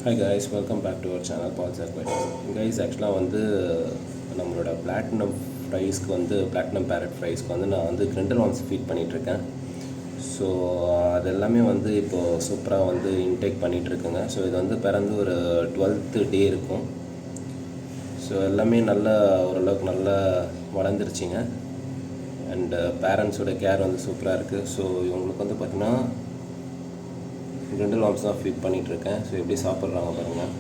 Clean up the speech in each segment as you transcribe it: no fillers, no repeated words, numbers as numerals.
Hi guys, welcome back to our channel Paul's Aquatics. Guys, actually வந்து நம்மளோட platinum ஃப்ரைஸ்க்கு வந்து platinum farad ஃப்ரைஸ்க்கு வந்து நான் வந்து கிரிண்டல் வார்ம்ஸ் ஃபீட் பண்ணிகிட்ருக்கேன். ஸோ அது எல்லாமே வந்து இப்போது சூப்பராக வந்து இன்டேக் பண்ணிகிட்ருக்குங்க. ஸோ இது வந்து பிறந்து ஒரு 12th டே இருக்கும். ஸோ எல்லாமே நல்லா ஓரளவுக்கு நல்லா வளர்ந்துருச்சிங்க. அண்டு பேரண்ட்ஸோட கேர் வந்து சூப்பராக இருக்குது. ஸோ இவங்களுக்கு வந்து பார்த்திங்கன்னா கிரிண்டல் வார்ம்ஸ் தான் ஃபீட் பண்ணிகிட்ருக்கேன். ஸோ எப்படி சாப்பிட்றாங்க பாருங்கள்.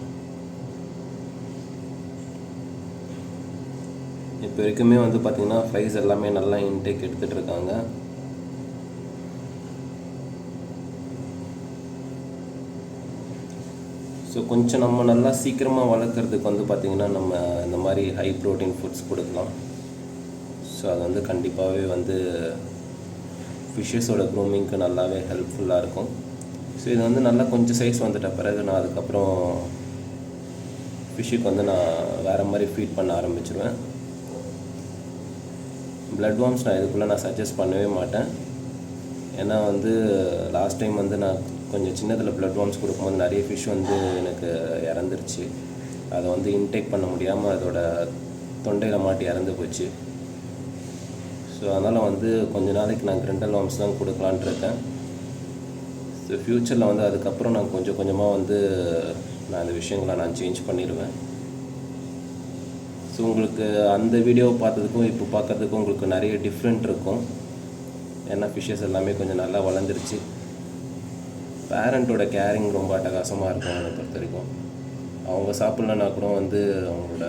இப்போ வரைக்குமே வந்து பார்த்திங்கன்னா ஃப்ரைஸ் எல்லாமே நல்லா இன்டேக் எடுத்துகிட்டு இருக்காங்க. ஸோ கொஞ்சம் நம்ம நல்லா சீக்கிரமாக வளர்க்குறதுக்கு வந்து பார்த்திங்கன்னா நம்ம இந்த மாதிரி ஹை ப்ரோட்டீன் ஃபுட்ஸ் கொடுக்கலாம். ஸோ அது வந்து கண்டிப்பாகவே வந்து ஃபிஷ்ஷஸோட க்ரூமிங்க்கு நல்லாவே ஹெல்ப்ஃபுல்லாக இருக்கும். ஸோ இது வந்து நல்லா கொஞ்சம் சைஸ் வந்துட்ட பிறகு நான் அதுக்கப்புறம் ஃபிஷ்ஷுக்கு வந்து நான் வேறு மாதிரி ஃபீட் பண்ண ஆரம்பிச்சிடுவேன். பிளட் வார்ம்ஸ் நான் இதுக்குள்ளே நான் சஜஸ்ட் பண்ணவே மாட்டேன். ஏன்னா வந்து லாஸ்ட் டைம் வந்து நான் கொஞ்சம் சின்னதில் பிளட் வார்ம்ஸ் கொடுக்கும்போது நிறைய ஃபிஷ் வந்து எனக்கு இறந்துருச்சு. அதை வந்து இன்டேக் பண்ண முடியாமல் அதோட தொண்டையில் மாட்டி இறந்து போச்சு. ஸோ அதனால் வந்து கொஞ்ச நாளைக்கு நான் கிரிண்டல் வார்ம்ஸ் தான் கொடுக்கலான்ட்டு இருக்கேன். ஸோ ஃப்யூச்சரில் வந்து அதுக்கப்புறம் நான் கொஞ்சம் கொஞ்சமாக வந்து நான் அந்த விஷயங்களை நான் சேஞ்ச் பண்ணிடுவேன். ஸோ உங்களுக்கு அந்த வீடியோவை பார்த்ததுக்கும் இப்போ பார்க்குறதுக்கும் உங்களுக்கு நிறைய டிஃப்ரெண்ட் இருக்கும். ஏன்னா ஃபிஷ்ஷஸ் எல்லாமே கொஞ்சம் நல்லா வளர்ந்துருச்சு. பேரண்ட்டோட கேரிங் ரொம்ப அட்டகாசமாக இருக்கும். அதை பொறுத்த வரைக்கும் அவங்க சாப்பிட்லன்னா கூட வந்து அவங்களோட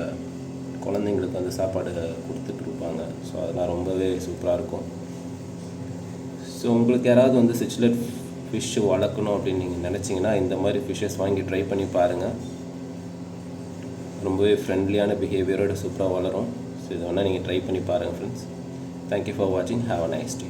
குழந்தைங்களுக்கு வந்து சாப்பாடு கொடுத்துட்ருப்பாங்க. ஸோ அதெல்லாம் ரொம்பவே சூப்பராக இருக்கும். ஸோ உங்களுக்கு யாராவது வந்து சிச்லெட் ஃபிஷ்ஷு வளர்க்கணும் அப்படின்னு நீங்கள் நினச்சிங்கன்னா இந்த மாதிரி ஃபிஷ்ஷஸ் வாங்கி ட்ரை பண்ணி பாருங்கள். ரொம்பவே ஃப்ரெண்ட்லியான பிஹேவியரோட சூப்பராக வளரும். ஸோ இது வேணால் நீங்கள் ட்ரை பண்ணி பாருங்கள் ஃப்ரெண்ட்ஸ். தேங்க்யூ ஃபார் வாட்சிங். Have a nice day.